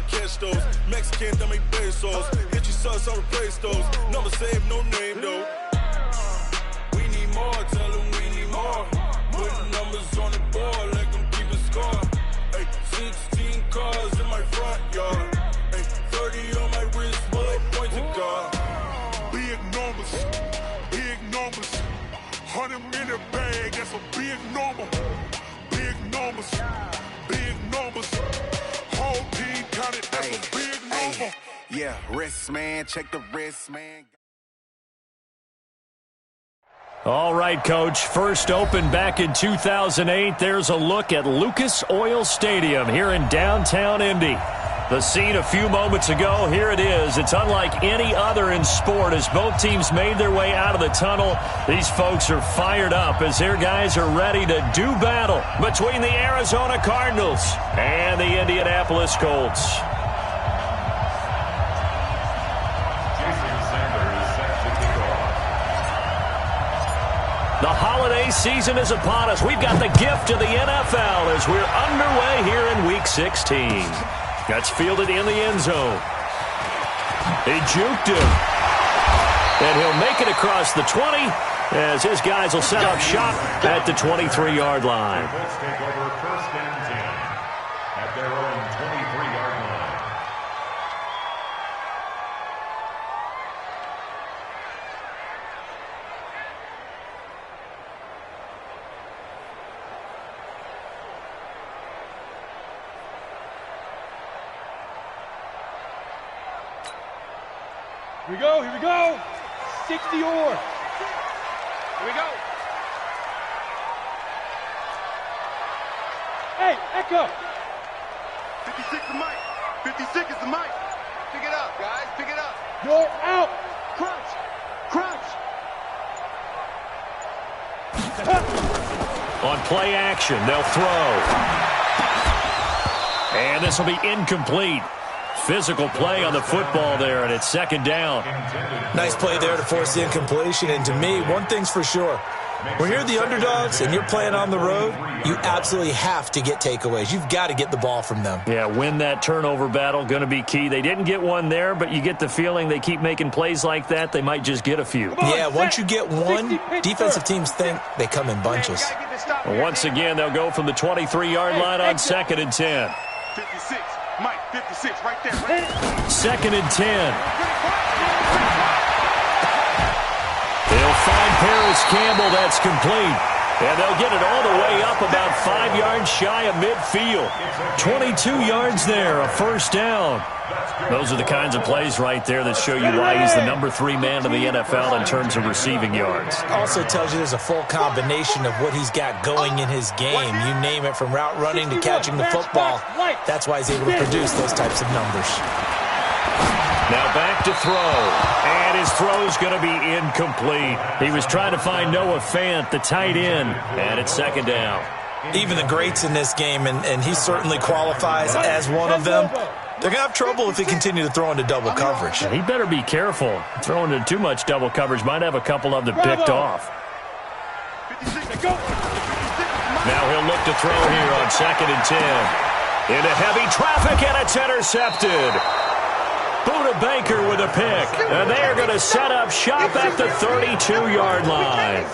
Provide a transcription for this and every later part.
gotta catch those. Mexican, that make pesos. Get your sus, I'll replace those. Never save, no name though. We need more, tell them we need more. Putting numbers on the board, let them keep it score. Ay, 16 cars in my front yard. Ay, 30 on my wrist, bullet points of God. Big numbers, big numbers. 100-minute bag, that's a big number. Big numbers, big numbers. Whole team counted, that's a big number. Yeah, wrist, man, check the wrist, man. All right, Coach. First opened back in 2008. There's a look at Lucas Oil Stadium here in downtown Indy. The scene a few moments ago, here it is. It's unlike any other in sport as both teams made their way out of the tunnel. These folks are fired up as their guys are ready to do battle between the Arizona Cardinals and the Indianapolis Colts. The holiday season is upon us. We've got the gift of the NFL as we're underway here in Week 16. That's fielded in the end zone. He juked him. And he'll make it across the 20 as his guys will set up shop at the 23-yard line. Colts take over first and 10 at their own 23-yard line. Here we go, here we go. 60 or. Here we go. Hey, Echo. 56 is Mike. 56 is the Mike. Pick it up, guys. Pick it up. You're out. Crunch. Crunch. On play action, they'll throw. And this will be incomplete. Physical play on the football there, and it's second down. Nice play there to force the incompletion. And to me, one thing's for sure. When you're the underdogs and you're playing on the road, you absolutely have to get takeaways. You've got to get the ball from them. Yeah, win that turnover battle, going to be key. They didn't get one there, but you get the feeling they keep making plays like that, they might just get a few. Yeah, once you get one, defensive teams think they come in bunches. Once again, they'll go from the 23-yard line on second and 10. 56. Mike, 56, right there. Right there. Second and 10. They'll find Paris Campbell. That's complete. And they'll get it all the way up about 5 yards shy of midfield. 22 yards there, a first down. Those are the kinds of plays right there that show you why he's the number 3 man in the NFL in terms of receiving yards. Also tells you there's a full combination of what he's got going in his game. You name it, from route running to catching the football. That's why he's able to produce those types of numbers. Now back to throw. And his throw's going to be incomplete. He was trying to find Noah Fant, the tight end, and it's second down. Even the greats in this game, and he certainly qualifies as one of them, they're going to have trouble if they continue to throw into double coverage. He better be careful. Throwing into too much double coverage might have a couple of them picked off. Now he'll look to throw here on second and 10. Into heavy traffic, and it's intercepted. Buda Baker with a pick. And they are going to set up shop at the 32-yard line.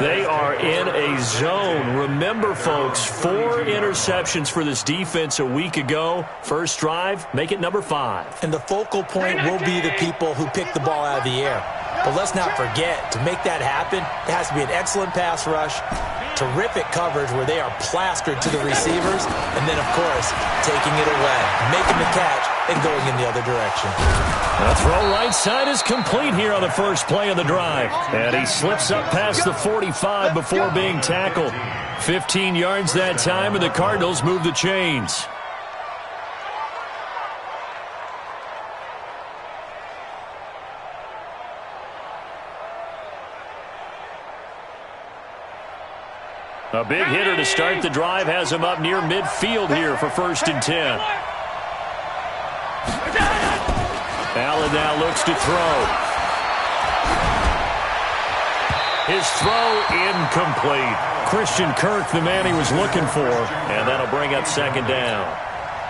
They are in a zone. Remember, folks, 4 interceptions for this defense a week ago. First drive, make it number 5. And the focal point will be the people who pick the ball out of the air. But let's not forget, to make that happen, there has to be an excellent pass rush, terrific coverage where they are plastered to the receivers, and then, of course, taking it away, making the catch, and going in the other direction. The throw right side is complete here on the first play of the drive. And he slips up past the 45 before being tackled. 15 yards that time, and the Cardinals move the chains. A big hitter to start the drive has him up near midfield here for first and 10. Allen now looks to throw. His throw incomplete. Christian Kirk, the man he was looking for, and that'll bring up second down.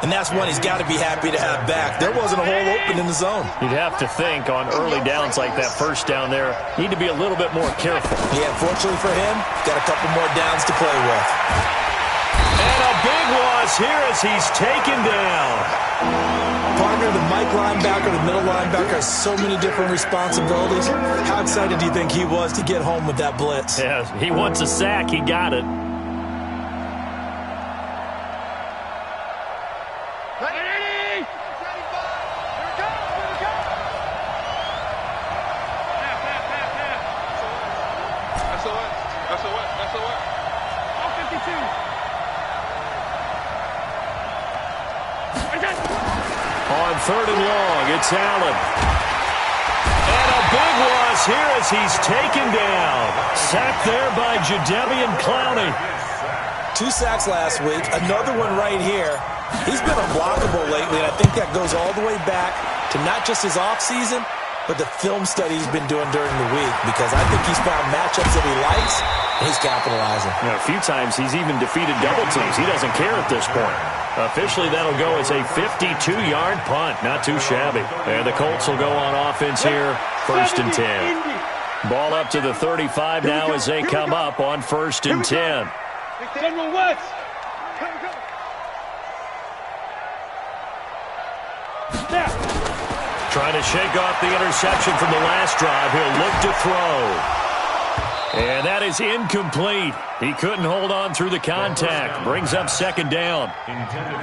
And that's one he's got to be happy to have back. There wasn't a hole open in the zone. You'd have to think on early downs like that first down there, need to be a little bit more careful. Yeah, fortunately for him, got a couple more downs to play with. And a big loss here as he's taken down. Partner, the Mike linebacker, the middle linebacker has so many different responsibilities. How excited do you think he was to get home with that blitz? Yeah, he wants a sack. He got it. On 3rd and long, it's Allen. And a big loss here as he's taken down. Sacked there by Jadeveon Clowney. 2 sacks last week, another one right here. He's been unblockable lately, and I think that goes all the way back to not just his offseason, but the film study he's been doing during the week, because I think he's found matchups that he likes, and he's capitalizing. You know, a few times he's even defeated double teams. He doesn't care at this point. Officially, that'll go as a 52-yard punt. Not too shabby. And the Colts will go on offense here, 1st and 10. Ball up to the 35 now as they come up on 1st and 10. General West. Trying to shake off the interception from the last drive. He'll look to throw. And that is incomplete. He couldn't hold on through the contact. Brings up 2nd down.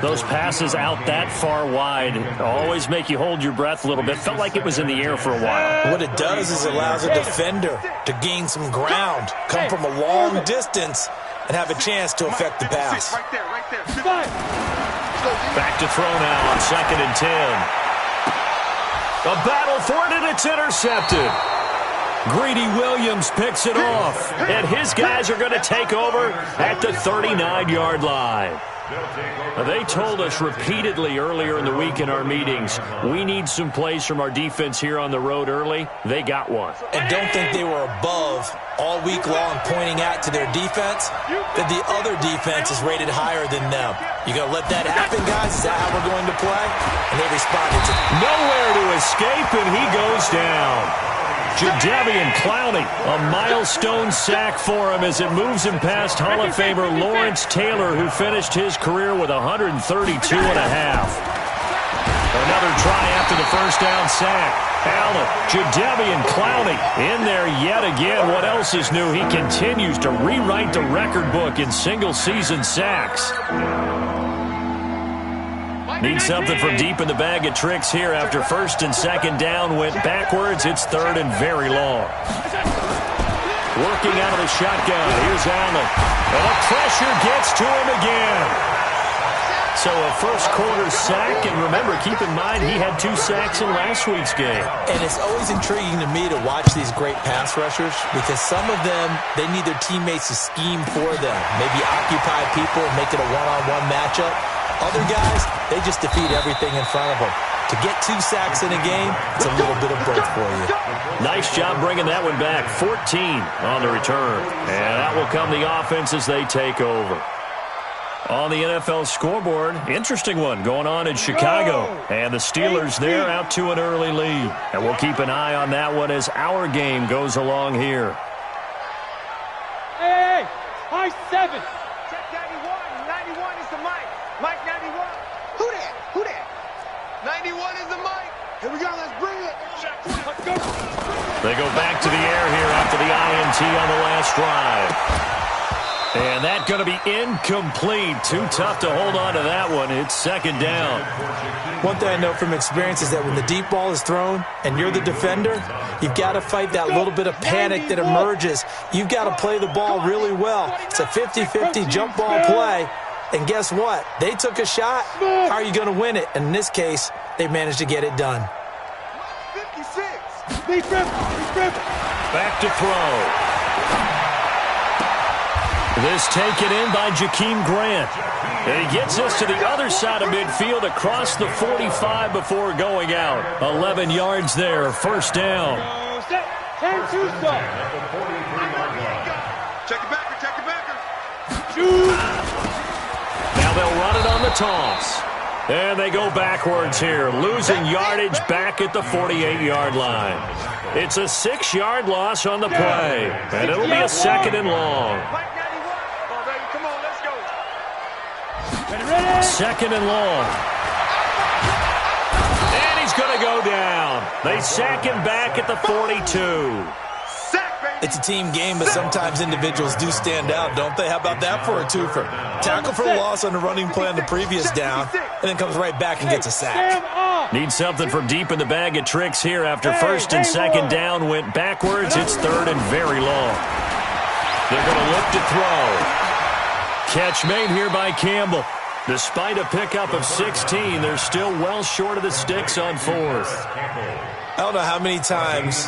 Those passes out that far wide always make you hold your breath a little bit. Felt like it was in the air for a while. What it does is it allows a defender to gain some ground, come from a long distance, and have a chance to affect the pass. Right there. Back to throw now on 2nd and 10. A battle for it, and it's intercepted. Greedy Williams picks it off, and his guys are going to take over at the 39-yard line. They told us repeatedly earlier in the week in our meetings, we need some plays from our defense here on the road early. They got one. And don't think they were above all week long pointing out to their defense that the other defense is rated higher than them. You going to let that happen, guys? Is that how we're going to play? And they responded to nowhere to escape, and he goes down. Jadeveon Clowney, a milestone sack for him as it moves him past Hall of Famer Lawrence Taylor, who finished his career with 132 and a half. Another try after the 1st down sack. Allen, Jadeveon Clowney in there yet again. What else is new? He continues to rewrite the record book in single-season sacks. Need something from deep in the bag of tricks here after 1st and 2nd down went backwards. It's 3rd and very long. Working out of the shotgun. Here's Allen. And the pressure gets to him again. So a first-quarter sack. And remember, keep in mind, he had 2 sacks in last week's game. And it's always intriguing to me to watch these great pass rushers because some of them, they need their teammates to scheme for them. Maybe occupy people and make it a one-on-one matchup. Other guys, they just defeat everything in front of them. To get 2 sacks in a game, it's a little bit of both for you. Nice job bringing that one back. 14 on the return. And that will come the offense as they take over. On the NFL scoreboard, interesting one going on in Chicago. And the Steelers, they're out to an early lead. And we'll keep an eye on that one as our game goes along here. Hey, high 7. Check 91. 91 is the mic. Mike 91. Who that? 91 is the mic. Here we go. Let's bring it. Let's go. They go back to the air here after the INT on the last drive. And that's going to be incomplete. Too tough to hold on to that one. It's 2nd down. One thing I know from experience is that when the deep ball is thrown and you're the defender, you've got to fight that little bit of panic that emerges. You've got to play the ball really well. It's a 50-50 jump ball play. And guess what? They took a shot. How are you going to win it? And in this case, they managed to get it done. 56. Back to throw. This taken in by Jakeem Grant. And he gets us to the other side of midfield across the 45 before going out. 11 yards there, 1st down. Set. 10-2 stop. Check it backer. Shoot. Now they'll run it on the toss. And they go backwards here, losing yardage back at the 48-yard line. It's a 6-yard loss on the play, and it'll be a 2nd and long. Come on, let's go. 2nd and long. And he's going to go down. They sack him back at the 42. It's a team game, but sometimes individuals do stand out, don't they? How about that for a twofer? Tackle for loss on the running play on the previous down, and then comes right back and gets a sack. Need something from deep in the bag of tricks here after 1st and 2nd down went backwards. It's 3rd and very long. They're going to look to throw. Catch made here by Campbell. Despite a pickup of 16, they're still well short of the sticks on 4th. I don't know how many times,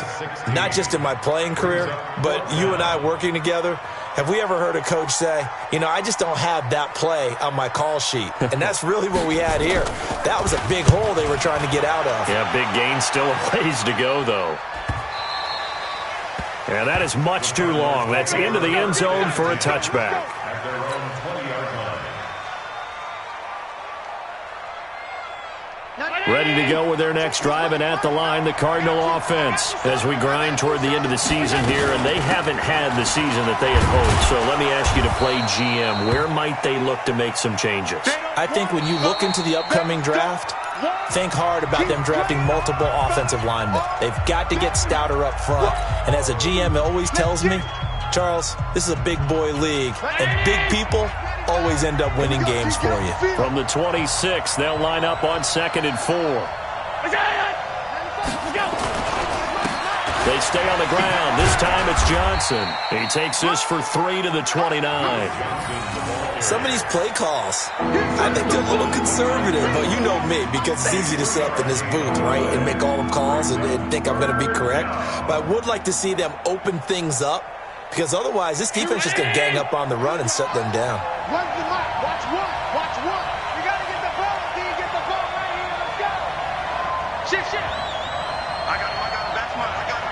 not just in my playing career, but you and I working together, have we ever heard a coach say, I just don't have that play on my call sheet. And that's really what we had here. That was a big hole they were trying to get out of. Yeah, big gain, still a ways to go, though. Yeah, that is much too long. That's into the end zone for a touchback. Ready to go with their next drive, and at the line, the Cardinal offense as we grind toward the end of the season here, and they haven't had the season that they had hoped. So let me ask you to play GM. Where might they look to make some changes? I think when you look into the upcoming draft, think hard about them drafting multiple offensive linemen. They've got to get stouter up front. And as a GM, it always tells me, Charles, this is a big boy league, and big people always end up winning games for you. From the 26, they'll line up on 2nd and 4. They stay on the ground. This time it's Johnson. He takes this for 3 to the 29. Some of these play calls, I think they're a little conservative, but you know me, because it's easy to sit up in this booth, right, and make all the calls and think I'm going to be correct. But I would like to see them open things up, because otherwise this defense is going to gang up on the run and shut them down. Run the mic. Watch one. Watch one. You got to get the ball. Can you get the ball right here? Let's go. Shift. I got him. That's mine. I got him.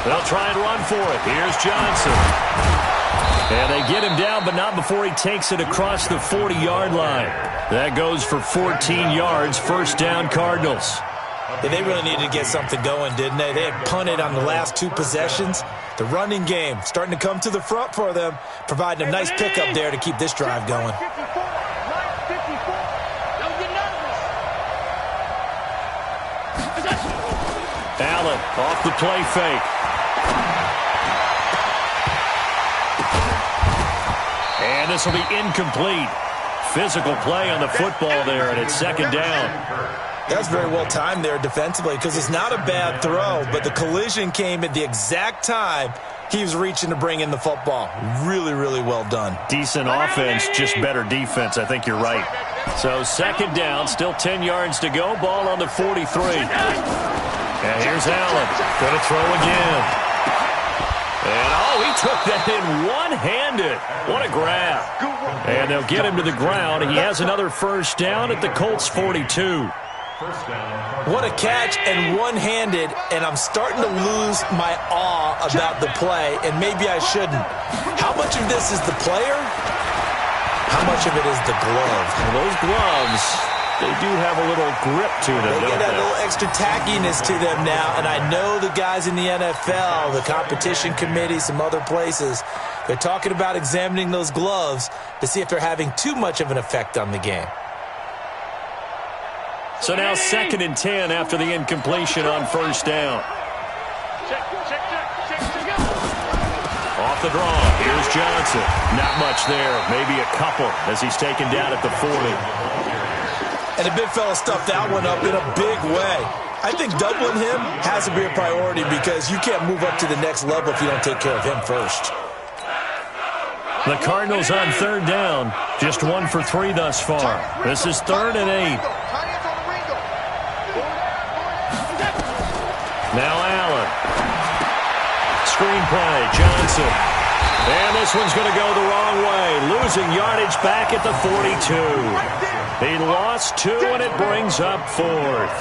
They'll try and run for it. Here's Johnson. And they get him down, but not before he takes it across the 40-yard line. That goes for 14 yards. 1st down, Cardinals. Yeah, they really needed to get something going, didn't they? They had punted on the last 2 possessions. The running game starting to come to the front for them, providing a nice pickup there to keep this drive going. Allen off the play fake. And this will be incomplete. Physical play on the football there, and it's 2nd down. That's very well timed there defensively, because it's not a bad throw, but the collision came at the exact time he was reaching to bring in the football. Really, really well done. Decent offense, just better defense. I think you're right. So 2nd down, still 10 yards to go. Ball on the 43. And here's Allen. Going to throw again. And, he took that in one-handed. What a grab. And they'll get him to the ground. He has another 1st down at the Colts 42. What a catch, and one-handed, and I'm starting to lose my awe about the play, and maybe I shouldn't. How much of this is the player? How much of it is the glove? Well, those gloves, they do have a little grip to them, They get that little extra tackiness to them now, and I know the guys in the NFL, the competition committee, some other places, they're talking about examining those gloves to see if they're having too much of an effect on the game. So now 2nd and 10 after the incompletion on 1st down. Off the draw, here's Johnson. Not much there, maybe a couple as he's taken down at the 40. And the big fella stuffed that one up in a big way. I think doubling him has to be a priority, because you can't move up to the next level if you don't take care of him first. The Cardinals on 3rd down, just 1 for 3 thus far. This is 3rd and 8. Now Allen. Screen play, Johnson. And this one's going to go the wrong way. Losing yardage back at the 42. He lost 2, and it brings up 4th.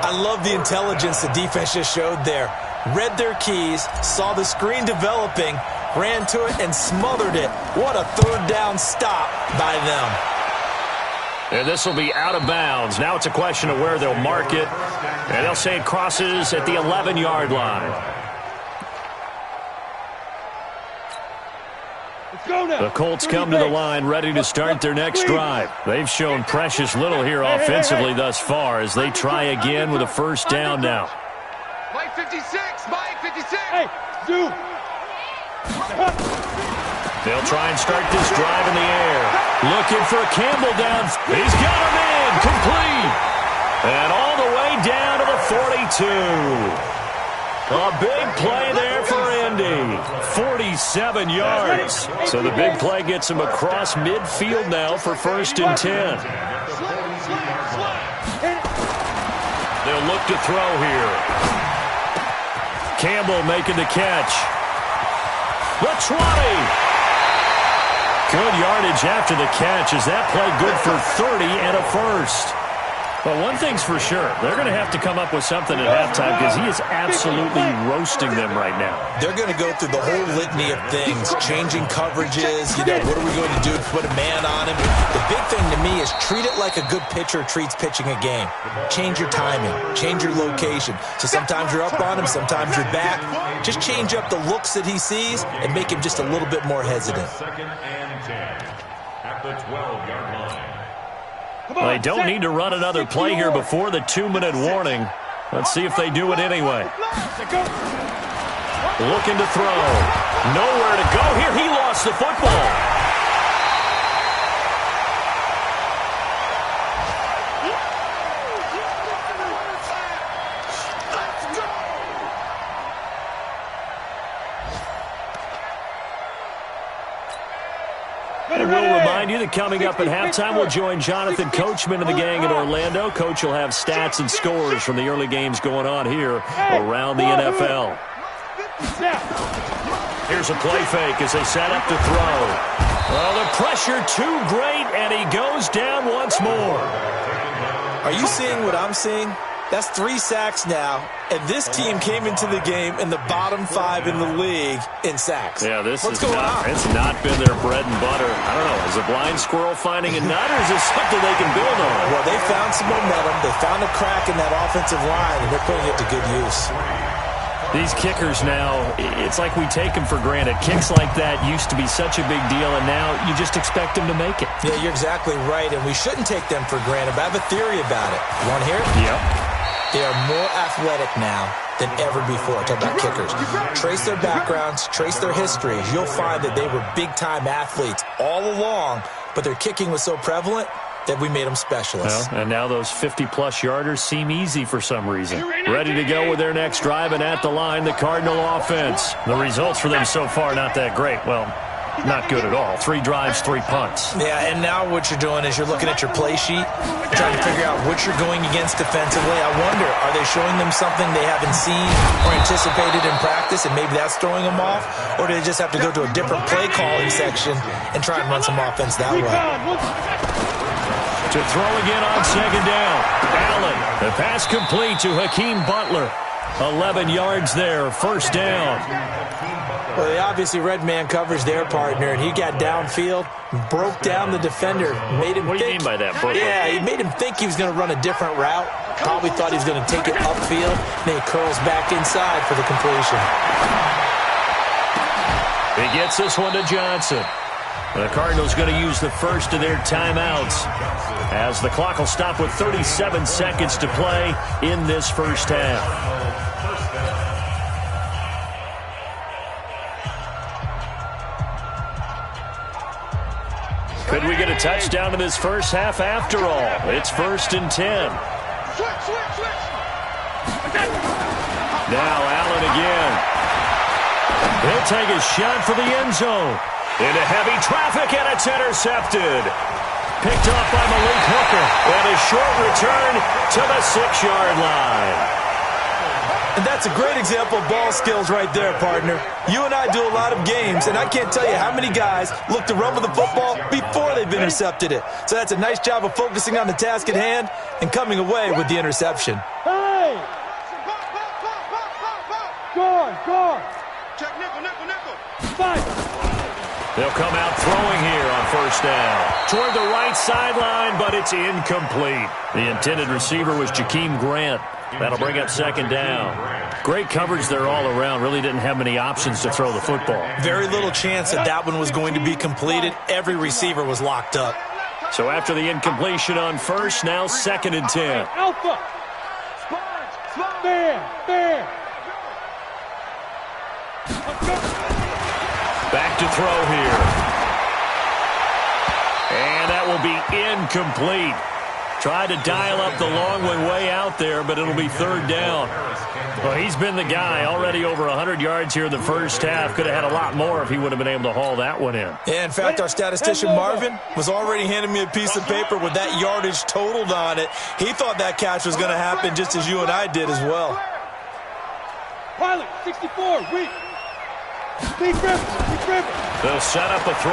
I love the intelligence the defense just showed there. Read their keys, saw the screen developing, ran to it and smothered it. What a third down stop by them. And this will be out of bounds. Now it's a question of where they'll mark it. And they'll say it crosses at the 11-yard line. The Colts come to the line ready to start their next drive. They've shown precious little here offensively thus far as they try again with a first down now. Mike 56, Mike 56. Hey, Zoo. They'll try and start this drive in the air. Looking for Campbell down. He's got him in. Complete. And all the way down to the 42. A big play there for Indy. 47 yards. So the big play gets him across midfield now for first and 10. They'll look to throw here. Campbell making the catch. The 20. Good yardage after the catch. Is that play good for 30 and a first? Well, one thing's for sure. They're going to have to come up with something at halftime because he is absolutely roasting them right now. They're going to go through the whole litany of things, changing coverages. What are we going to do to put a man on him? The big thing to me is treat it like a good pitcher treats pitching a game. Change your timing. Change your location. So sometimes you're up on him, sometimes you're back. Just change up the looks that he sees and make him just a little bit more hesitant. Second and 10 at the 12-yard line. Well, they don't need to run another play here before the 2-minute warning. Let's see if they do it anyway. Looking to throw. Nowhere to go here. He lost the football. And we'll remind you that coming up at halftime, we'll join Jonathan Coachman and the gang in Orlando. Coach will have stats and scores from the early games going on here around the NFL. Here's a play fake as they set up to throw. Well, the pressure too great, and he goes down once more. Are you seeing what I'm seeing? That's 3 sacks now, and this team came into the game in the bottom 5 in the league in sacks. Yeah, What's going on? It's not been their bread and butter. I don't know. Is a blind squirrel finding a nut, or is this something they can build on? Well, they found some momentum. They found a crack in that offensive line, and they're putting it to good use. These kickers now, it's like we take them for granted. Kicks like that used to be such a big deal, and now you just expect them to make it. Yeah, you're exactly right, and we shouldn't take them for granted, but I have a theory about it. You want to hear it? Yep. They are more athletic now than ever before. Talk about kickers. Trace their backgrounds, trace their histories. You'll find that they were big-time athletes all along, but their kicking was so prevalent that we made them specialists. Well, and now those 50-plus yarders seem easy for some reason. Ready to go with their next drive, and at the line, the Cardinal offense. The results for them so far, not that great. Well, not good at all. 3 drives, 3 punts. Yeah, and now what you're doing is you're looking at your play sheet, trying to figure out what you're going against defensively. I wonder, are they showing them something they haven't seen or anticipated in practice, and maybe that's throwing them off? Or do they just have to go to a different play calling section and try and run some offense that way? To throw again on second down. Allen, the pass complete to Hakeem Butler. 11 yards there, first down. Well, they obviously red man coverage their partner, and he got downfield, broke down the defender, made him What do you mean by that, Butler? Yeah, he made him think he was going to run a different route. Probably thought he was going to take it upfield. Then he curls back inside for the completion. He gets this one to Johnson. The Cardinals going to use the first of their timeouts as the clock will stop with 37 seconds to play in this first half. Could we get a touchdown in this first half after all? It's first and 10. Now Allen again. He'll take a shot for the end zone. Into heavy traffic, and it's intercepted. Picked off by Malik Hooker. And a short return to the 6-yard line. And that's a great example of ball skills right there, partner. You and I do a lot of games, and I can't tell you how many guys look to run with the football before they've intercepted it. So that's a nice job of focusing on the task at hand and coming away with the interception. Hey! Guard! Check nickel. 5. They'll come out throwing here on first down. Toward the right sideline, but it's incomplete. The intended receiver was Jakeem Grant. That'll bring up second down. Great coverage there all around. Really didn't have many options to throw the football. Very little chance that one was going to be completed. Every receiver was locked up. So after the incompletion on first, now 2nd and 10. Alpha. There. Back to throw here. And that will be incomplete. Tried to dial up the long one way out there, but it'll be 3rd down. Well, he's been the guy. Already over 100 yards here in the first half. Could have had a lot more if he would have been able to haul that one in. Yeah, in fact, our statistician Marvin was already handing me a piece of paper with that yardage totaled on it. He thought that catch was going to happen just as you and I did as well. Pilot, 64, weak. Big river. They'll set up a throw.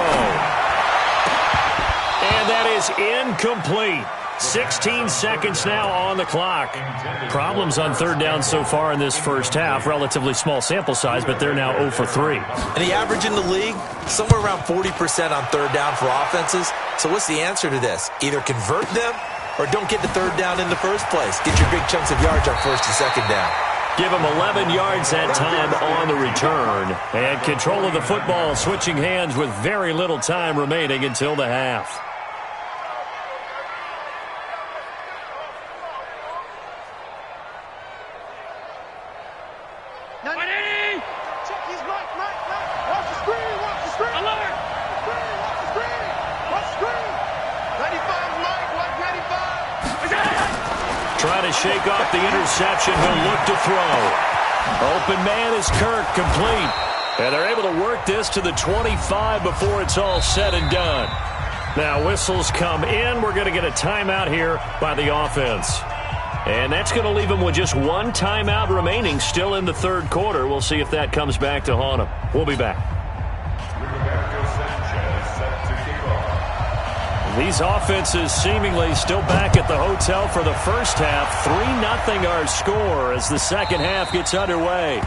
And that is incomplete. 16 seconds now on the clock. Problems on 3rd down so far in this first half. Relatively small sample size, but they're now 0 for 3. And the average in the league, somewhere around 40% on 3rd down for offenses. So what's the answer to this? Either convert them or don't get the 3rd down in the first place. Get your big chunks of yards on 1st and 2nd down. Give him 11 yards that time on the return. And control of the football switching hands with very little time remaining until the half. Trying to shake off the interception. He'll look to throw. Open man is Kirk, complete. And they're able to work this to the 25 before it's all said and done. Now whistles come in. We're going to get a timeout here by the offense. And that's going to leave them with just one timeout remaining still in the 3rd quarter. We'll see if that comes back to haunt them. We'll be back. These offenses seemingly still back at the hotel for the first half. 3-0 our score as the second half gets underway.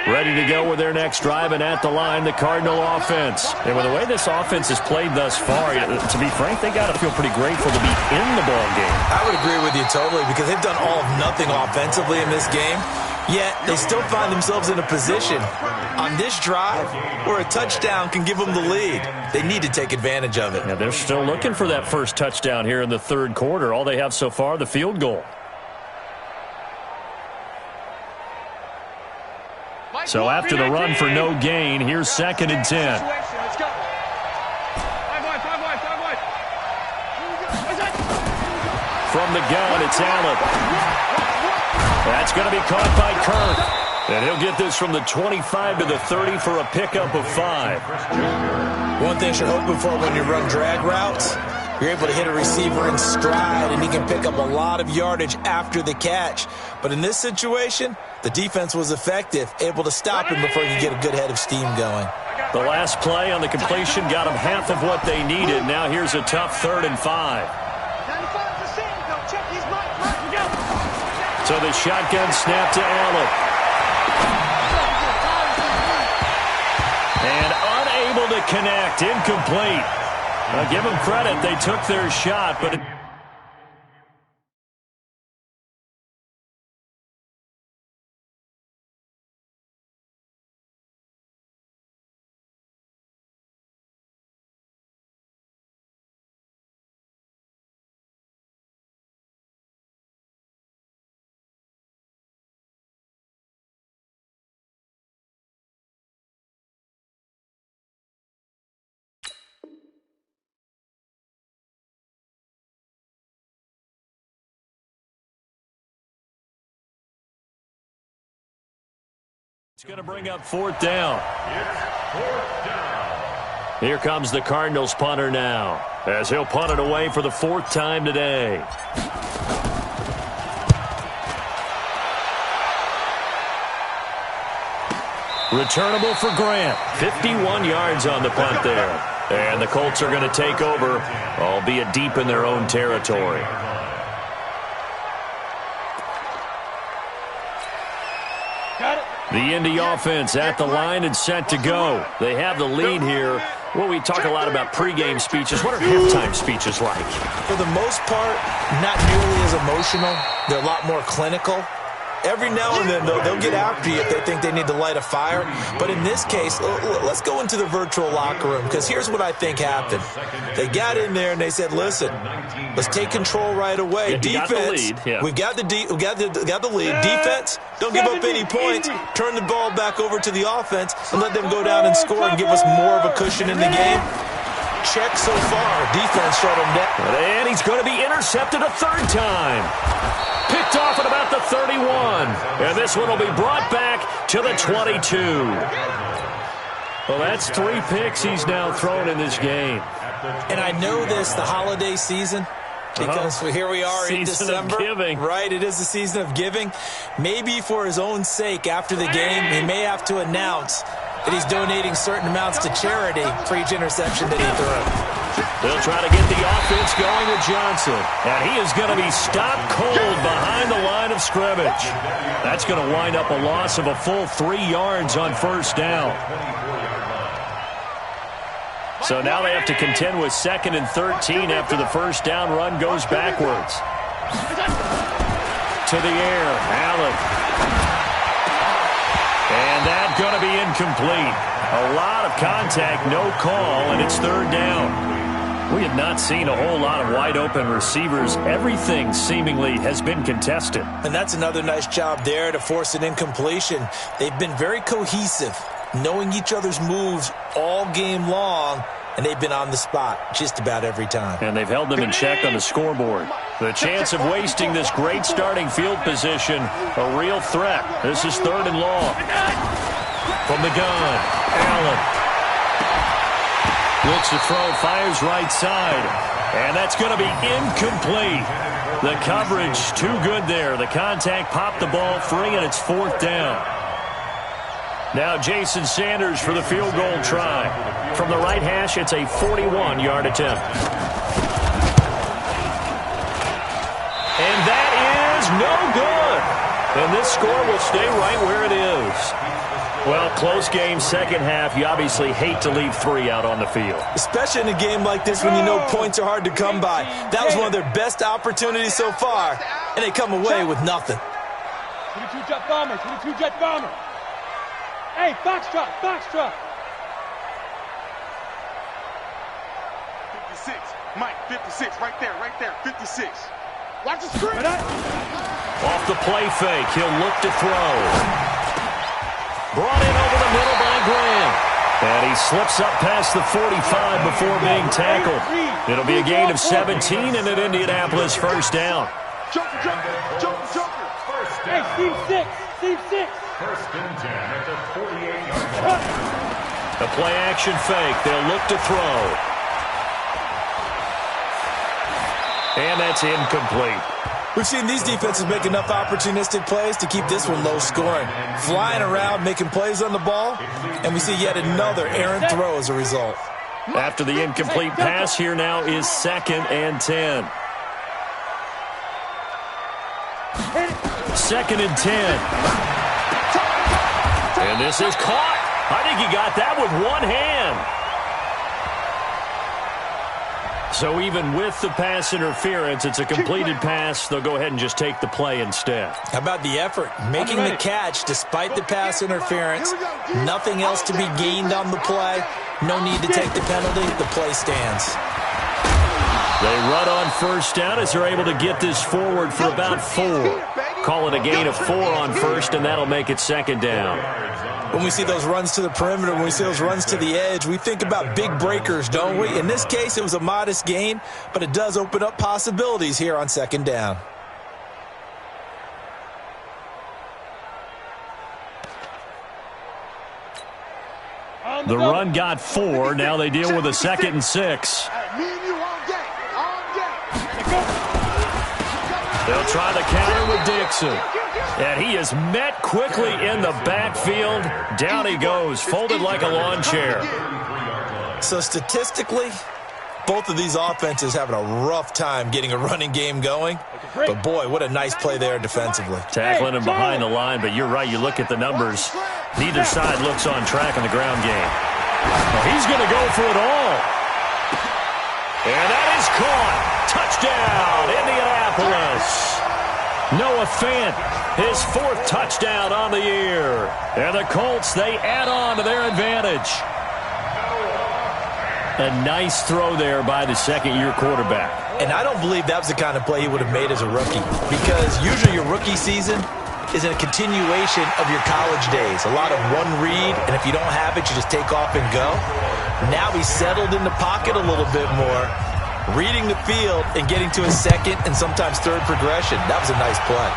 Ready to go with their next drive, and at the line, the Cardinal offense. And with the way this offense has played thus far, to be frank, they got to feel pretty grateful to be in the ball game. I would agree with you totally because they've done all of nothing offensively in this game, yet they still find themselves in a position on this drive where a touchdown can give them the lead. They need to take advantage of it. Yeah, they're still looking for that first touchdown here in the 3rd quarter. All they have so far, the field goal. So after the run for no gain, here's 2nd and 10. From the gun, it's Allen. That's going to be caught by Kirk. And he'll get this from the 25 to the 30 for a pickup of 5. One thing you're hoping for when you run drag routes, you're able to hit a receiver in stride, and he can pick up a lot of yardage after the catch. But in this situation, the defense was effective, able to stop him before he could get a good head of steam going. The last play on the completion got them half of what they needed. Now here's a tough 3rd and 5. So the shotgun snap to Allen. And unable to connect, incomplete. I'll give them credit. They took their shot, but It's going to bring up 4th down. It's 4th down. Here comes the Cardinals punter now, as he'll punt it away for the 4th time today. Returnable for Grant. 51 yards on the punt there. And the Colts are going to take over, albeit deep in their own territory. The Indy offense at the line and set to go. They have the lead here. Well, we talk a lot about pregame speeches. What are halftime speeches like? For the most part, not nearly as emotional. They're a lot more clinical. Every now and then, they'll get after you if they think they need to light a fire. But in this case, let's go into the virtual locker room, because here's what I think happened. They got in there and they said, listen, let's take control right away. Defense, we've got the lead. Defense, don't give up any points. Turn the ball back over to the offense and let them go down and score and give us more of a cushion in the game. Check so far. Defense shut him down. And he's going to be intercepted a 3rd time. Picked off at about the 31. And this one will be brought back to the 22. Well, that's 3 picks he's now thrown in this game. And I know this, the holiday season, because here we are in December. Of giving. Right, it is the season of giving. Maybe for his own sake, after the game, he may have to announce that he's donating certain amounts to charity for each interception that he threw. They'll try to get the offense going with Johnson. And he is going to be stopped cold behind the line of scrimmage. That's going to wind up a loss of a full 3 yards on 1st down. So now they have to contend with 2nd and 13 after the 1st down run goes backwards. To the air, Allen. And that's going to be incomplete. A lot of contact, no call, and it's 3rd down. We have not seen a whole lot of wide-open receivers. Everything seemingly has been contested. And that's another nice job there to force an incompletion. They've been very cohesive, knowing each other's moves all game long, and they've been on the spot just about every time. And they've held them in check on the scoreboard. The chance of wasting this great starting field position, a real threat. This is 3rd and long. From the gun, Allen. Looks to throw, fires right side. And that's going to be incomplete. The coverage too good there. The contact popped the ball free, and it's 4th down. Now Jason Sanders for the field goal try. From the right hash, it's a 41-yard attempt. And that is no good. And this score will stay right where it is. Well, close game, 2nd half. You obviously hate to leave 3 out on the field. Especially in a game like this when you know points are hard to come by. That was one of their best opportunities so far, and they come away with nothing. 22 jet bomber, 22 jet bomber. Hey, Foxtrot, Foxtrot. 56, Mike, 56, right there, 56. Watch the screen. Off the play fake, he'll look to throw. Brought in over the middle by Graham. And he slips up past the 45 before being tackled. It'll be a gain of 17 and an Indianapolis 1st down. Joker. Hey, Steve 6. 1st and 10 at the 48-yard line. A play action fake. They'll look to throw. And that's incomplete. We've seen these defenses make enough opportunistic plays to keep this one low scoring. Flying around, making plays on the ball, and we see yet another errant throw as a result. After the incomplete pass, here now is 2nd and 10. 2nd and 10. And this is caught. I think he got that with one hand. So even with the pass interference, it's a completed pass. They'll go ahead and just take the play instead. How about the effort? Making the catch despite the pass interference. Nothing else to be gained on the play. No need to take the penalty. The play stands. They run on 1st down as they're able to get this forward for about 4. Call it a gain of 4 on 1st, and that'll make it 2nd down. When we see those runs to the perimeter, when we see those runs to the edge, we think about big breakers, don't we? In this case, it was a modest gain, but it does open up possibilities here on 2nd down. The run got 4. Now they deal with a 2nd and 6. They'll try the counter with Dixon. And he is met quickly in the backfield. Down he goes, folded like a lawn chair. So statistically, both of these offenses having a rough time getting a running game going. But, boy, what a nice play there defensively. Tackling him behind the line, but you're right. You look at the numbers. Neither side looks on track in the ground game. Well, he's going to go for it all. And that is caught. Touchdown, Indianapolis. Noah Fant, his 4th touchdown on the year. And the Colts, they add on to their advantage. A nice throw there by the second-year quarterback. And I don't believe that was the kind of play he would have made as a rookie, because usually your rookie season is a continuation of your college days. A lot of one read, and if you don't have it, you just take off and go. Now he's settled in the pocket a little bit more, reading the field and getting to his 2nd and sometimes 3rd progression. That was a nice play.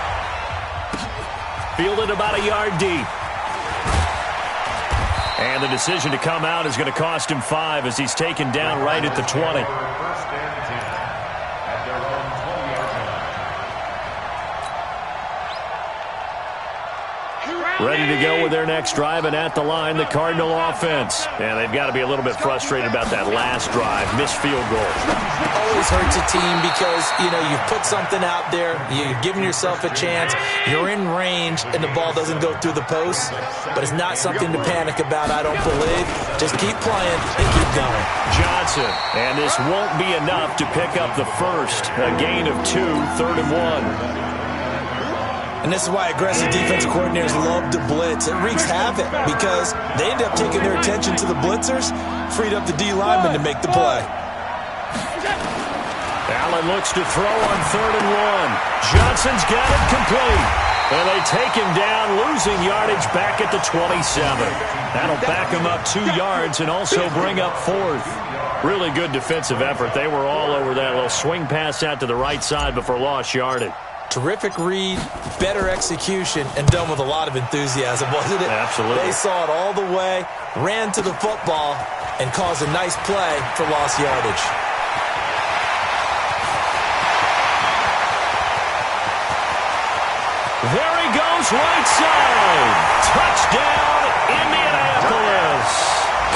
Fielded about a yard deep. And the decision to come out is going to cost him 5 as he's taken down right at the 20. Ready to go with their next drive, and at the line, the Cardinal offense. And they've got to be a little bit frustrated about that last drive, missed field goal. Always hurts a team because, you've put something out there, you're giving yourself a chance, you're in range, and the ball doesn't go through the post. But it's not something to panic about, I don't believe. Just keep playing and keep going. Johnson, and this won't be enough to pick up the first. A gain of 2, 3rd and 1. And this is why aggressive defensive coordinators love to blitz. It wreaks havoc because they end up taking their attention to the blitzers, freed up the D lineman to make the play. Allen looks to throw on 3rd and 1. Johnson's got it complete. And they take him down, losing yardage back at the 27. That'll back him up 2 yards and also bring up 4th. Really good defensive effort. They were all over that little swing pass out to the right side before lost yardage. Terrific read, better execution, and done with a lot of enthusiasm, wasn't it? Absolutely. They saw it all the way, ran to the football, and caused a nice play for lost yardage. There he goes, right side. Touchdown, Indianapolis.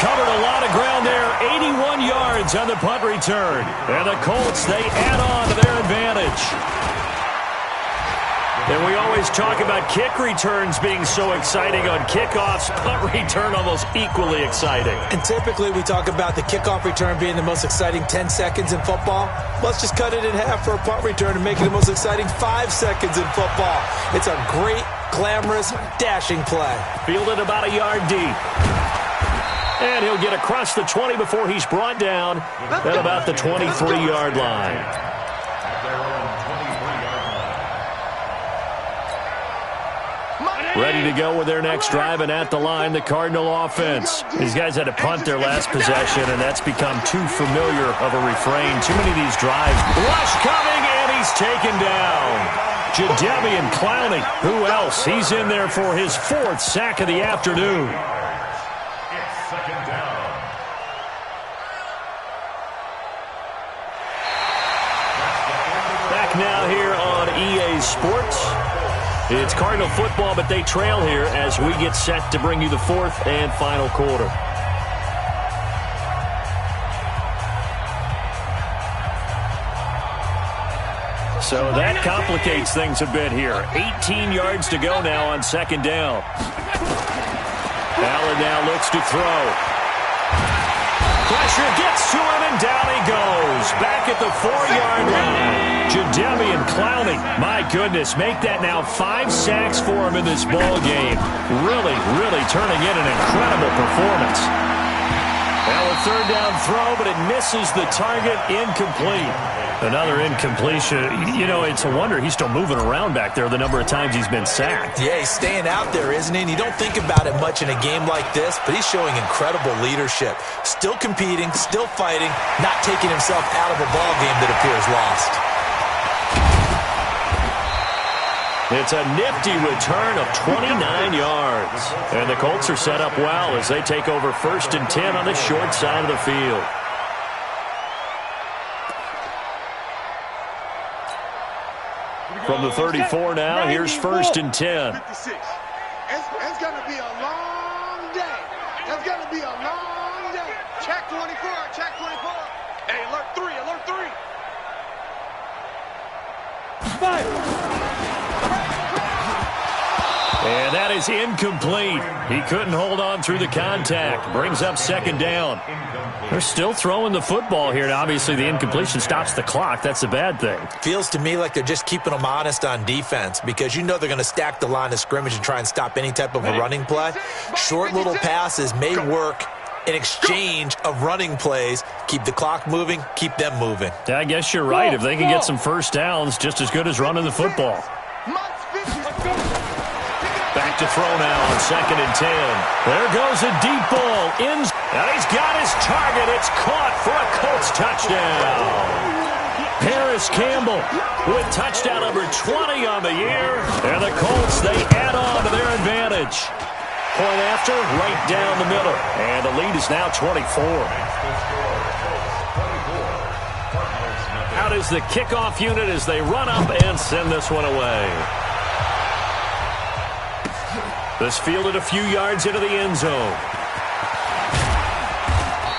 Covered a lot of ground there, 81 yards on the punt return. And the Colts, they add on to their advantage. And we always talk about kick returns being so exciting on kickoffs. Punt return almost equally exciting. And typically we talk about the kickoff return being the most exciting 10 seconds in football. Let's just cut it in half for a punt return and make it the most exciting 5 seconds in football. It's a great, glamorous, dashing play. Fielded about a yard deep. And he'll get across the 20 before he's brought down at about the 23-yard line. Ready to go with their next drive, and at the line, the Cardinal offense. These guys had to punt their last possession, and that's become too familiar of a refrain. Too many of these drives. Rush coming, and he's taken down. Jadeveon Clowney. Who else? He's in there for his 4th sack of the afternoon. It's 2nd down. Back now here on EA Sports. It's Cardinal football, but they trail here as we get set to bring you the 4th and final quarter. So that complicates things a bit here. 18 yards to go now on 2nd down. Allen now looks to throw. Pressure gets to him, and down he goes. Back at the 4-yard line. Jadeveon Clowney, my goodness, make that now 5 sacks for him in this ball game. Really, really turning in an incredible performance. Well, a 3rd down throw, but it misses the target, incomplete. Another incompletion. It's a wonder he's still moving around back there the number of times he's been sacked. Yeah, he's staying out there, isn't he? And you don't think about it much in a game like this, but he's showing incredible leadership. Still competing, still fighting, not taking himself out of a ball game that appears lost. It's a nifty return of 29 yards. And the Colts are set up well as they take over 1st and 10 on the short side of the field. From the 34 now, here's 1st and 10. 56. It's going to be a long day. It's going to be a long day. Check 24, check 24. Hey, alert 3, alert 3. And that is incomplete. He couldn't hold on through the contact. Brings up 2nd down. They're still throwing the football here, and obviously the incompletion stops the clock. That's a bad thing. Feels to me like they're just keeping them honest on defense because you know they're going to stack the line of scrimmage and try and stop any type of a running play. Short little passes may work in exchange of running plays. Keep the clock moving, keep them moving. Yeah, I guess you're right. If they can get some first downs, just as good as running the football. Back to throw now on 2nd and 10. There goes a deep ball. And he's got his target. It's caught for a Colts touchdown. Paris Campbell with touchdown number 20 on the year. And the Colts, they add on to their advantage. Point after, right down the middle. And the lead is now 24. Out is the kickoff unit as they run up and send this one away. This fielded a few yards into the end zone.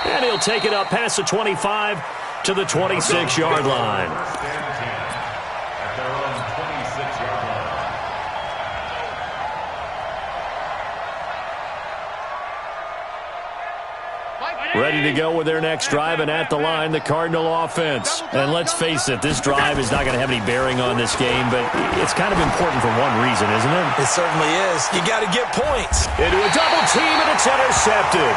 And he'll take it up past the 25 to the 26-yard line. At their own 26-yard line. Ready to go with their next drive, and at the line, the Cardinal offense. And let's face it, this drive is not going to have any bearing on this game, but it's kind of important for one reason, isn't it? It certainly is. You got to get points. Into a double team, and it's intercepted.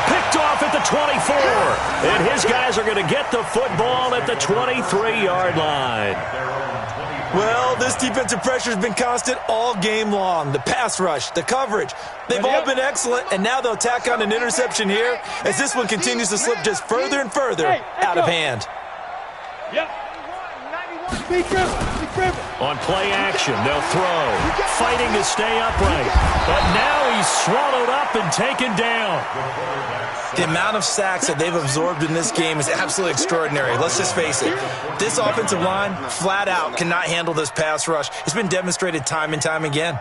Picked off at the 24. And his guys are going to get the football at the 23-yard line. Well, this defensive pressure has been constant all game long. The pass rush, the coverage, they've all been excellent, and now they'll tack on an interception here as this one continues to slip just further and further out of hand. Yep. On play action, they'll throw. Fighting to stay upright. But now he's swallowed up and taken down. The amount of sacks that they've absorbed in this game is absolutely extraordinary. Let's just face it. This offensive line, flat out, cannot handle this pass rush. It's been demonstrated time and time again.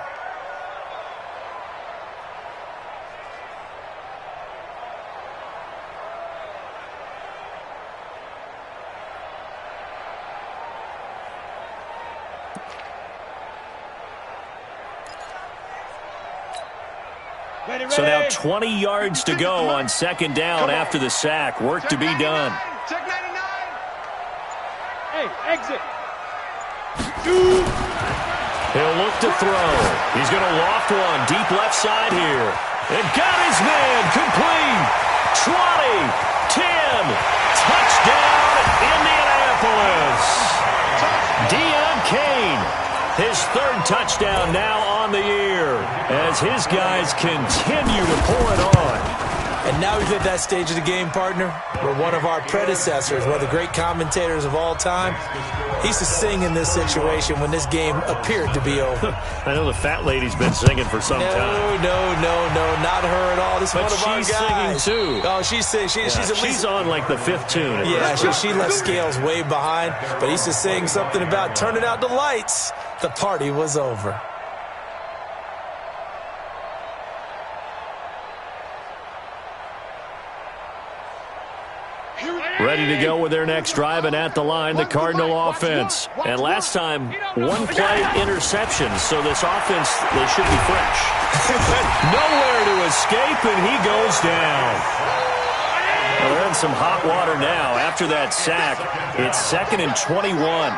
So now 20 yards to go on 2nd down after the sack. Work to be done. Check 99. Hey, exit. He'll look to throw. He's going to loft one deep left side here. And got his man complete. 20, 10, touchdown Indianapolis. Deion Kane. His 3rd touchdown now on the year as his guys continue to pour it on. And now we've hit that stage of the game, partner, where one of our predecessors, one of the great commentators of all time, he used to sing in this situation when this game appeared to be over. I know the fat lady's been singing for some time. No, not her at all. This is but one of our guys. She's singing too. Oh, she's singing. She's on like the 5th tune. Yeah, she left Scales way behind, but he used to sing something about turning out the lights. The party was over. Ready to go with their next drive, and at the line, the Cardinal offense. And last time, one play interception, so this offense, they should be fresh. Nowhere to escape, and he goes down. Well, they're in some hot water now. After that sack, it's 2nd and 21.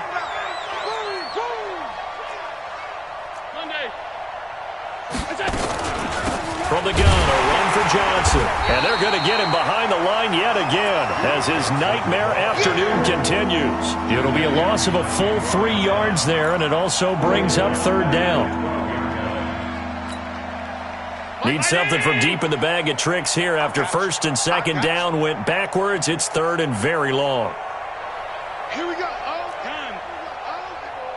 From the gun, a run for Johnson. And they're going to get him behind the line yet again as his nightmare afternoon continues. It'll be a loss of a full 3 yards there, and it also brings up 3rd down. Need something from deep in the bag of tricks here after 1st and 2nd down went backwards. It's 3rd and very long. Here we go.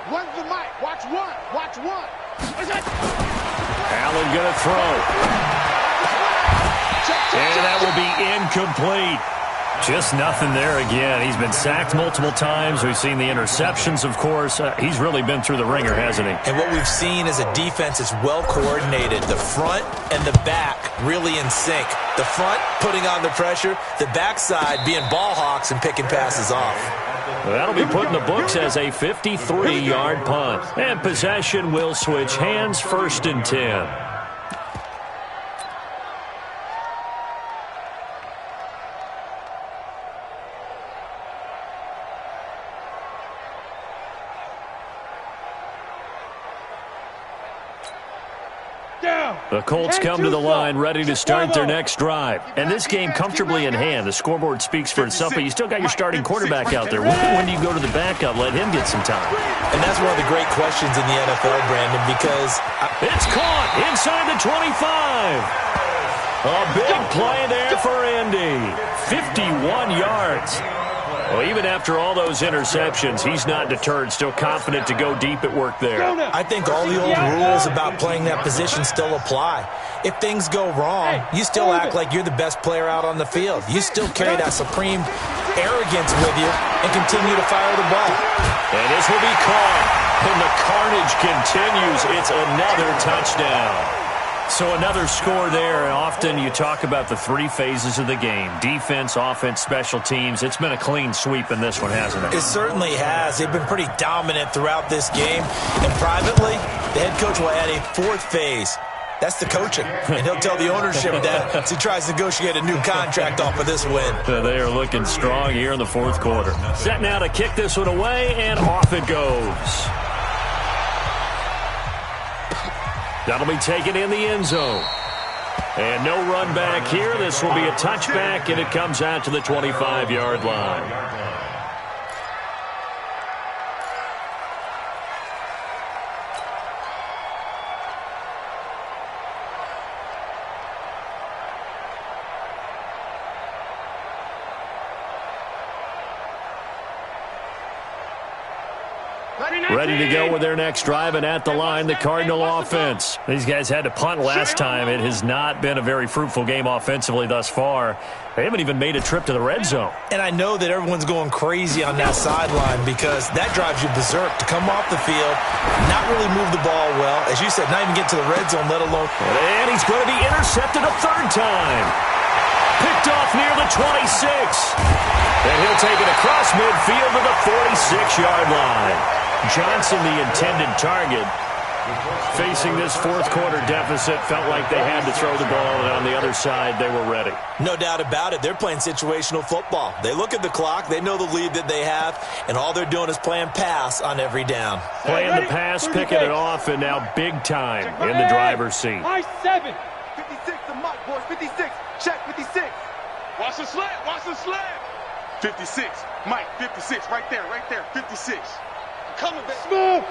When's the mic? Watch one. Watch Allen going to throw. And that will be incomplete. Just nothing there again. He's been sacked multiple times. We've seen the interceptions, of course. He's really been through the ringer, hasn't he? And what we've seen is a defense that's well coordinated. The front and the back really in sync. The front putting on the pressure, the backside being ball hawks and picking passes off. Well, that'll be put in the books as a 53-yard punt. And possession will switch hands, 1st and 10. The Colts come to the line ready to start their next drive. And this game comfortably in hand. The scoreboard speaks for itself, but you still got your starting quarterback out there. When do you go to the backup? Let him get some time. And that's one of the great questions in the NFL, Brandon, because it's caught inside the 25. A big play there for Indy. 51 yards. Well, even after all those interceptions, he's not deterred, still confident to go deep at work there. I think all the old rules about playing that position still apply. If things go wrong, you still act like you're the best player out on the field. You still carry that supreme arrogance with you and continue to fire the ball. And this will be caught. And the carnage continues. It's another touchdown. So another score there, and often you talk about the 3 phases of the game. Defense, offense, special teams. It's been a clean sweep in this one, hasn't it? It certainly has. They've been pretty dominant throughout this game. And privately, the head coach will add a 4th phase. That's the coaching. And he'll tell the ownership that as he tries to negotiate a new contract off of this win. They are looking strong here in the 4th quarter. Set now to kick this one away, and off it goes. That'll be taken in the end zone. And no run back here. This will be a touchback, and it comes out to the 25-yard line. Ready to go with their next drive, and at the line, the Cardinal offense. These guys had to punt last time. It has not been a very fruitful game offensively thus far. They haven't even made a trip to the red zone. And I know that everyone's going crazy on that sideline because that drives you berserk to come off the field, not really move the ball well. As you said, not even get to the red zone, let alone. And he's going to be intercepted a 3rd time. Picked off near the 26. And he'll take it across midfield to the 46-yard line. Johnson, the intended target, facing this 4th quarter deficit, felt like they had to throw the ball, and on the other side, they were ready. No doubt about it. They're playing situational football. They look at the clock, they know the lead that they have, and all they're doing is playing pass on every down. Playing the pass, picking it off, and now big time in the driver's seat. High 7. 56 to Mike, boys. 56. Check 56. Watch the slant. Watch the slant. 56. Mike, 56. Right there. 56. Coming back. Smooth.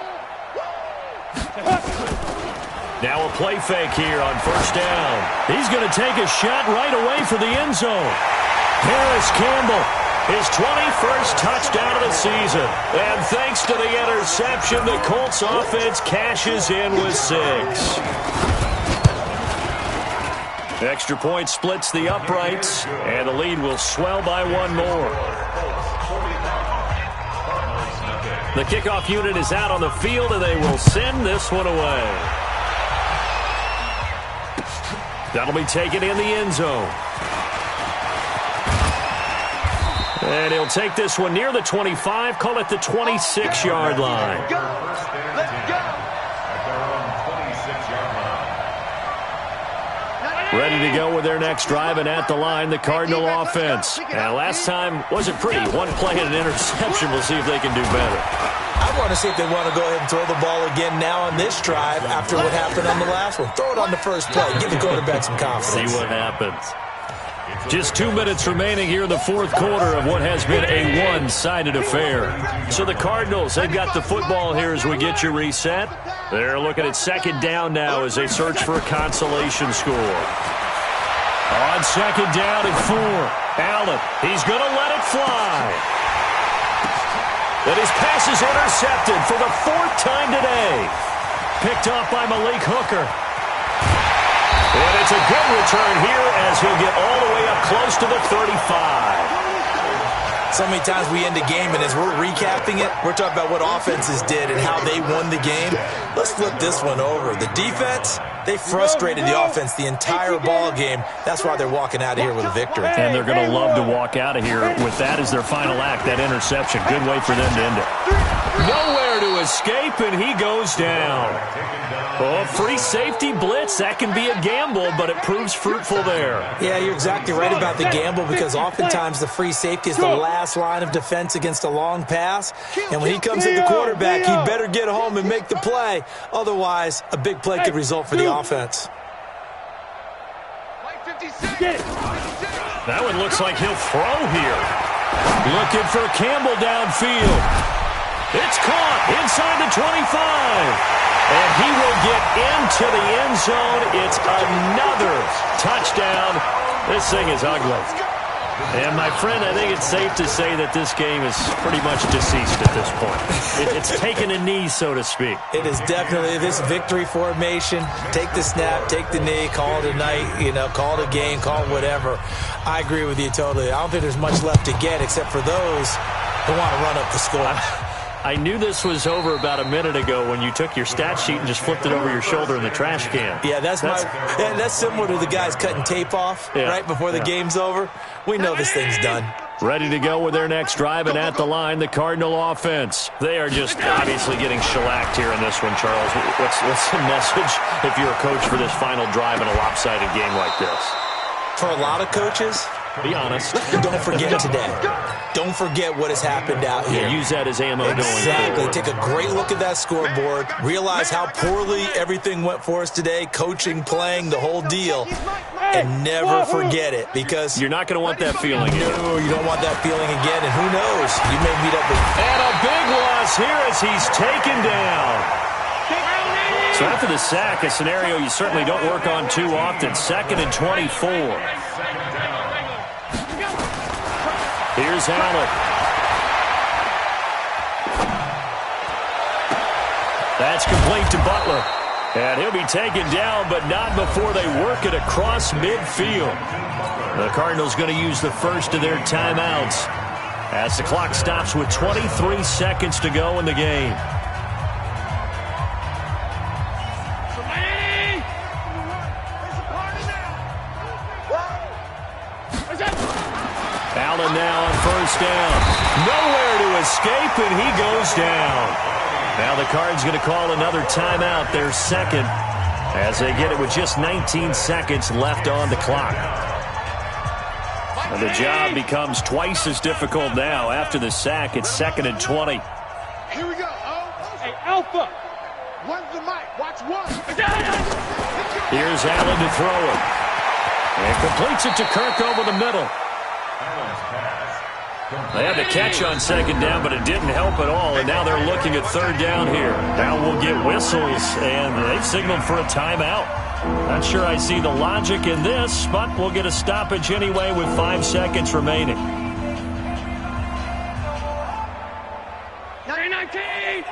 Now a play fake here on 1st down. He's going to take a shot right away for the end zone. Harris Campbell, his 21st touchdown of the season. And thanks to the interception, the Colts offense cashes in with 6. Extra point splits the uprights, and the lead will swell by 1 more. The kickoff unit is out on the field, and they will send this one away. That'll be taken in the end zone. And he'll take this one near the 25, call it the 26-yard line. Let's go. Ready to go with their next drive, and at the line, the Cardinal offense. And last time wasn't pretty. 1 play and an interception. We'll see if they can do better. I want to see if they want to go ahead and throw the ball again now on this drive after what happened on the last one. Throw it on the first play. Give the quarterback some confidence. See what happens. Just 2 minutes remaining here in the 4th quarter of what has been a one-sided affair. So the Cardinals, they've got the football here as we get you reset. They're looking at 2nd down now as they search for a consolation score. On 2nd down and 4. Allen, he's going to let it fly. And his pass is intercepted for the 4th time today. picked off by Malik Hooker. And it's a good return here as he'll get all the way up close to the 35. So many times we end a game, and as we're recapping it, we're talking about what offenses did and how they won the game. Let's flip this one over. The defense, they frustrated the offense the entire ball game. That's why they're walking out of here with a victory. And they're going to love to walk out of here with that as their final act, that interception. Good way for them to end it. Nowhere to escape, and he goes down. Oh, free safety blitz, that can be a gamble, but it proves fruitful there. Yeah, you're exactly right about the gamble because oftentimes the free safety is the last line of defense against a long pass. And when he comes at the quarterback, he better get home and make the play. Otherwise, a big play could result for the offense. That one looks like he'll throw here. Looking for Campbell downfield. It's caught inside the 25. And he will get into the end zone. It's another touchdown. This thing is ugly. And, my friend, I think it's safe to say that this game is pretty much deceased at this point. It's taken a knee, so to speak. It is definitely this victory formation. Take the snap, take the knee, call it a night, call it a game, call it whatever. I agree with you totally. I don't think there's much left to get except for those who want to run up the score. I knew this was over about a minute ago when you took your stat sheet and just flipped it over your shoulder in the trash can. Yeah, that's similar to the guys cutting tape off right before the game's over. We know this thing's done. Ready to go with their next drive, and at the line, the Cardinal offense. They are just obviously getting shellacked here in this one, Charles. What's the message if you're a coach for this final drive in a lopsided game like this? For a lot of coaches, be honest. Don't forget today. Don't forget what has happened out here. Yeah, use that as ammo going forward. Exactly. Take a great look at that scoreboard. Realize how poorly everything went for us today. Coaching, playing, the whole deal. And never forget it because you're not going to want that feeling again. No, you don't want that feeling again. And who knows? You may meet up with... And a big loss here as he's taken down. So after the sack, a scenario you certainly don't work on too often. 2nd and 24. Here's Allen. That's complete to Butler. And he'll be taken down, but not before they work it across midfield. The Cardinals going to use the first of their timeouts as the clock stops with 23 seconds to go in the game. Allen now on first down. Nowhere to escape, and he goes down. Now the Cards going to call another timeout, their second, as they get it with just 19 seconds left on the clock. And the job becomes twice as difficult now. After the sack, it's 2nd and 20. Here we go. Hey, Alpha. One's the mic. Watch one. Here's Allen to throw it. And completes it to Kirk over the middle. They had the catch on 2nd down, but it didn't help at all, and now they're looking at 3rd down here. Now we'll get whistles, and they've signaled for a timeout. Not sure I see the logic in this, but we'll get a stoppage anyway with 5 seconds remaining. 19!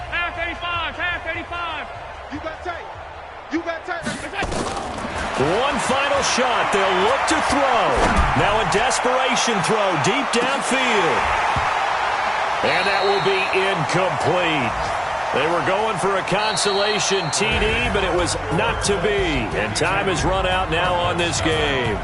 Half 85, half 85. You got tape. You got tape. One final shot. They'll look to throw. Now a desperation throw deep downfield. And that will be incomplete. They were going for a consolation TD, but it was not to be. And time has run out now on this game.